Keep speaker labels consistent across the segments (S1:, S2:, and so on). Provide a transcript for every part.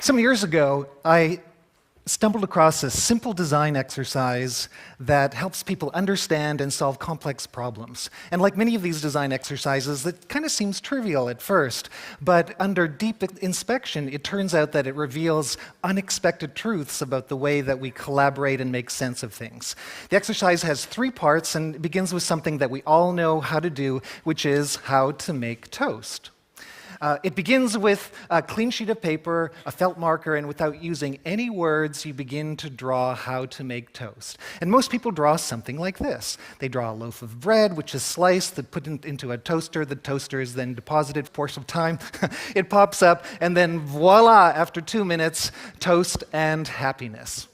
S1: Some years ago, I stumbled across a simple design exercise that helps people understand and solve complex problems. And like many of these design exercises, it kind of seems trivial at first, but under deep inspection, it turns out that it reveals unexpected truths about the way that we collaborate and make sense of things. The exercise has 3 parts and it begins with something that we all know how to do, which is how to make toast. It begins with a clean sheet of paper, a felt marker, and without using any words, you begin to draw how to make toast. And most people draw something like this. They draw a loaf of bread, which is sliced, that put into a toaster. The toaster is then deposited for a course of time. It pops up, and then voila, after 2 minutes, toast and happiness.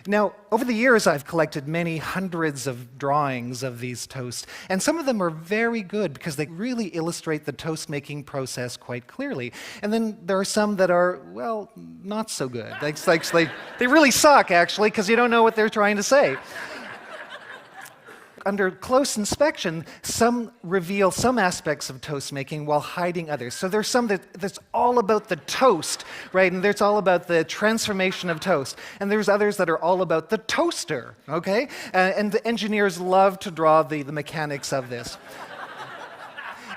S1: Now, over the years, I've collected many hundreds of drawings of these toasts, and some of them are very good because they really illustrate the toast-making process quite clearly. And then there are some that are, well, not so good. They really suck, actually, because you don't know what they're trying to say. Under close inspection, some reveal some aspects of toast making while hiding others. So there's some that's all about the toast, right? And there's all about the transformation of toast. And there's others that are all about the toaster, okay? And the engineers love to draw the mechanics of this.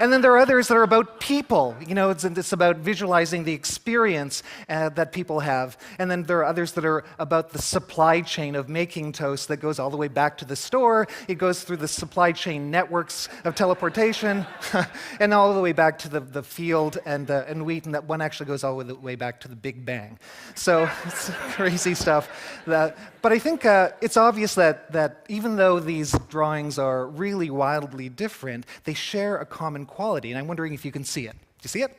S1: And then there are others that are about people. You know, it's about visualizing the experience that people have. And then there are others that are about the supply chain of making toast that goes all the way back to the store. It goes through the supply chain networks of teleportation and all the way back to the field and wheat. And that one actually goes all the way back to the Big Bang. So it's crazy stuff. But I think it's obvious that even though these drawings are really wildly different, they share a common quality, and I'm wondering if you can see it. Do you see it?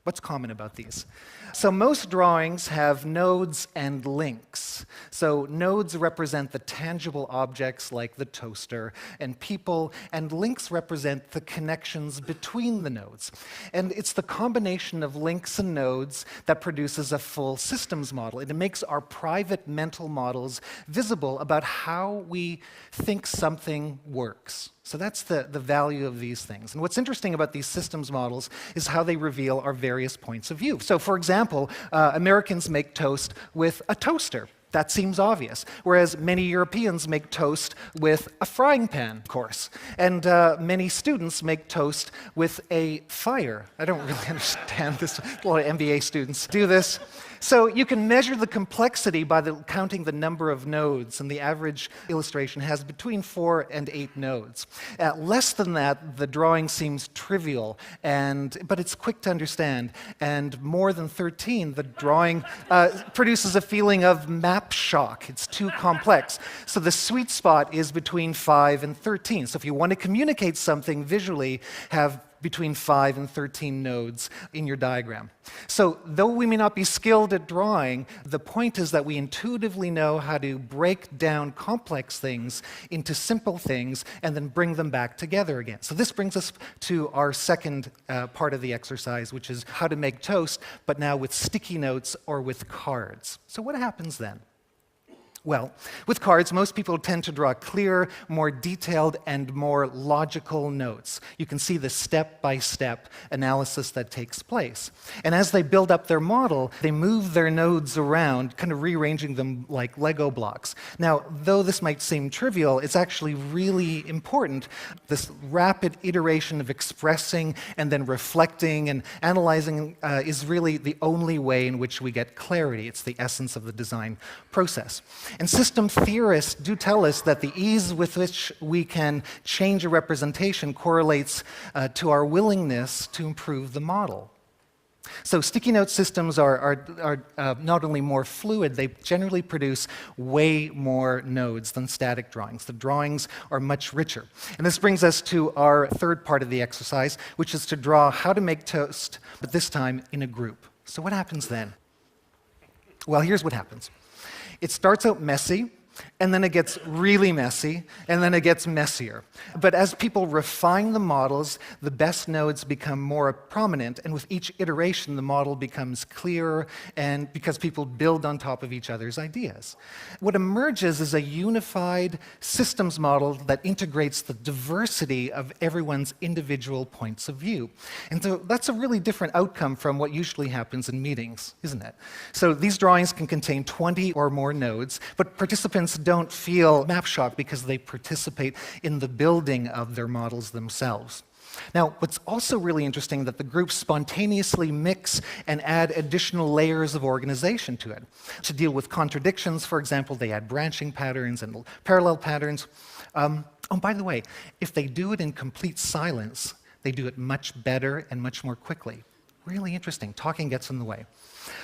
S1: What's common about these? So most drawings have nodes and links. So nodes represent the tangible objects like the toaster and people, and links represent the connections between the nodes. And it's the combination of links and nodes that produces a full systems model. And it makes our private mental models visible about how we think something works. So that's the value of these things. And what's interesting about these systems models is how they reveal our various points of view. So for example, Americans make toast with a toaster. That seems obvious. Whereas many Europeans make toast with a frying pan, of course. And many students make toast with a fire. I don't really understand this. A lot of MBA students do this. So you can measure the complexity by counting the number of nodes, and the average illustration has between 4 and 8 nodes. Less than that, the drawing seems trivial, but it's quick to understand. And more than 13, the drawing produces a feeling of map shock. It's too complex. So the sweet spot is between 5 and 13. So if you want to communicate something visually, have between 5 and 13 nodes in your diagram. So though we may not be skilled at drawing, the point is that we intuitively know how to break down complex things into simple things and then bring them back together again. So this brings us to our second part of the exercise, which is how to make toast, but now with sticky notes or with cards. So what happens then? Well, with cards, most people tend to draw clear, more detailed, and more logical notes. You can see the step-by-step analysis that takes place. And as they build up their model, they move their nodes around, kind of rearranging them like Lego blocks. Now, though this might seem trivial, it's actually really important. This rapid iteration of expressing and then reflecting and analyzing is really the only way in which we get clarity. It's the essence of the design process. And system theorists do tell us that the ease with which we can change a representation correlates to our willingness to improve the model. So sticky note systems are not only more fluid, they generally produce way more nodes than static drawings. The drawings are much richer. And this brings us to our third part of the exercise, which is to draw how to make toast, but this time in a group. So what happens then? Well, here's what happens. It starts out messy, and then it gets really messy, and then it gets messier. But as people refine the models, the best nodes become more prominent, and with each iteration, the model becomes clearer, and because people build on top of each other's ideas. What emerges is a unified systems model that integrates the diversity of everyone's individual points of view. And so that's a really different outcome from what usually happens in meetings, isn't it? So these drawings can contain 20 or more nodes, but participants don't feel map shock because they participate in the building of their models themselves. Now, what's also really interesting that the groups spontaneously mix and add additional layers of organization to it. To deal with contradictions, for example, they add branching patterns and parallel patterns. Oh, by the way, if they do it in complete silence, they do it much better and much more quickly. Really interesting. Talking gets in the way.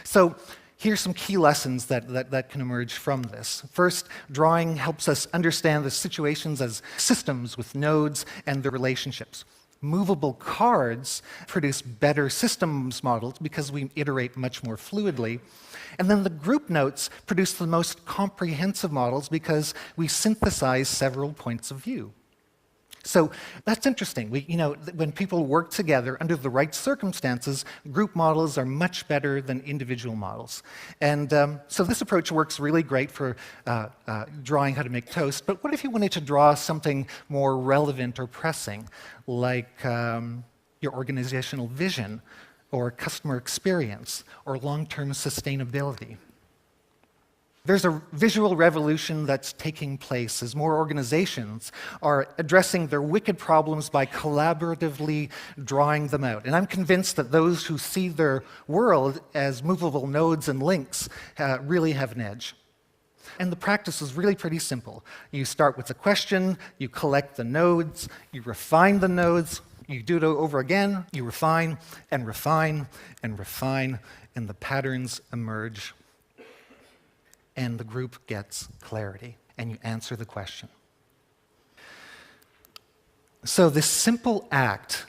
S1: So here's some key lessons that can emerge from this. First, drawing helps us understand the situations as systems with nodes and their relationships. Movable cards produce better systems models because we iterate much more fluidly. And then the group notes produce the most comprehensive models because we synthesize several points of view. So that's interesting. When people work together under the right circumstances, group models are much better than individual models. And so this approach works really great for drawing how to make toast. But what if you wanted to draw something more relevant or pressing, like your organizational vision, or customer experience, or long-term sustainability? There's a visual revolution that's taking place as more organizations are addressing their wicked problems by collaboratively drawing them out. And I'm convinced that those who see their world as movable nodes and links really have an edge. And the practice is really pretty simple. You start with a question, you collect the nodes, you refine the nodes, you do it over again, you refine and refine and refine, and the patterns emerge. And the group gets clarity, and you answer the question. So this simple act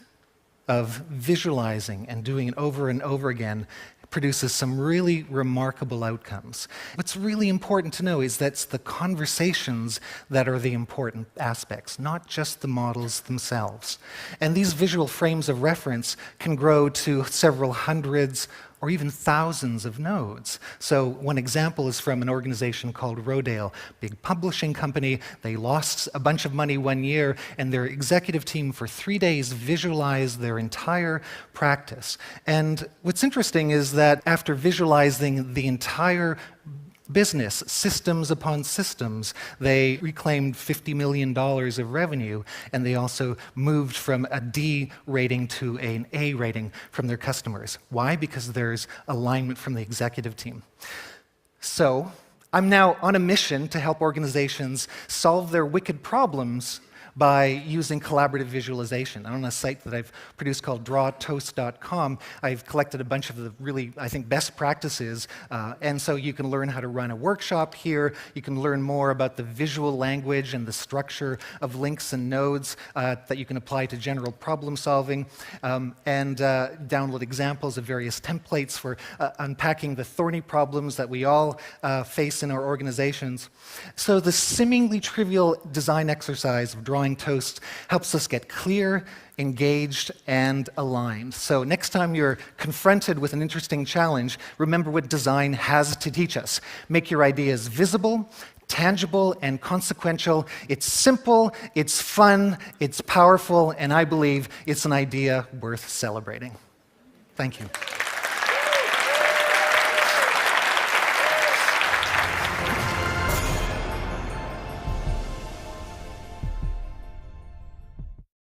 S1: of visualizing and doing it over and over again produces some really remarkable outcomes. What's really important to know is that it's the conversations that are the important aspects, not just the models themselves. And these visual frames of reference can grow to several hundreds or even thousands of nodes. So one example is from an organization called Rodale, big publishing company. They lost a bunch of money one year, and their executive team for 3 days visualized their entire practice. And what's interesting is that after visualizing the entire business, systems upon systems, they reclaimed $50 million of revenue, and they also moved from a D rating to an A rating from their customers. Why? Because there's alignment from the executive team. So I'm now on a mission to help organizations solve their wicked problems by using collaborative visualization. On a site that I've produced called drawtoast.com, I've collected a bunch of the really, I think, best practices, and so you can learn how to run a workshop here. You can learn more about the visual language and the structure of links and nodes that you can apply to general problem solving, and download examples of various templates for unpacking the thorny problems that we all face in our organizations. So the seemingly trivial design exercise of drawing toast helps us get clear, engaged, and aligned. So next time you're confronted with an interesting challenge, remember what design has to teach us. Make your ideas visible, tangible, and consequential. It's simple, it's fun, it's powerful, and I believe it's an idea worth celebrating. Thank you.